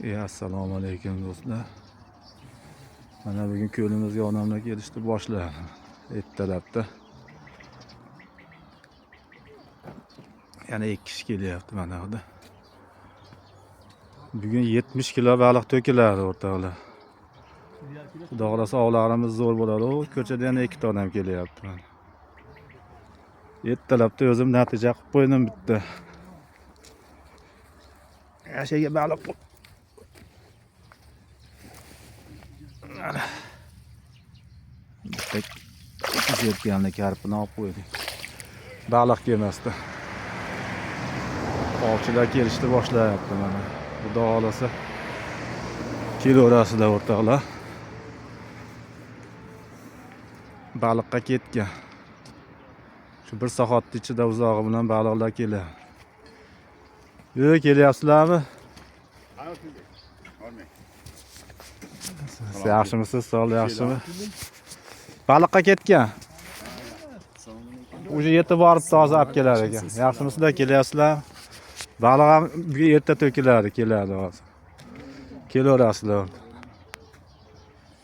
Assalomu alaykum do'stlar. Mana bugun ko'limizga onamlar kelishdi boshladi. Ertalabda. Yana 2 kishi kelyapti mana burada. Bugun 70 kilo baliq to'kiladi o'rtoqlar. Xudo xolasa ovlarimiz zo'r bo'ladi. Ko'chada yana 2 ta odam kelyapti. Ertalabda o'zim natija qilib qo'ydim bitta. Yashaga baliq Jetganlik karpini olib qo'ydik. Baliq kelmasdi. Ovchilar kelishdi boshlayapti mana. Xudo xolasa kelaverasizlar o'rtoqlar. Baliqqa ketgan. Shu 1 soat ichida uzog'i bilan baliqlar keladi. Kelyapsizlarmi? Yaxshimisiz? Sog' yaxshimi? Baliqqa ketgan. Uje yetib borib toza olib kelar ekan. Yaxshimisizlar? Kelyapsizlar? Baliq ham erta to'kiladi, keladi hozir. Kelaverasizlar.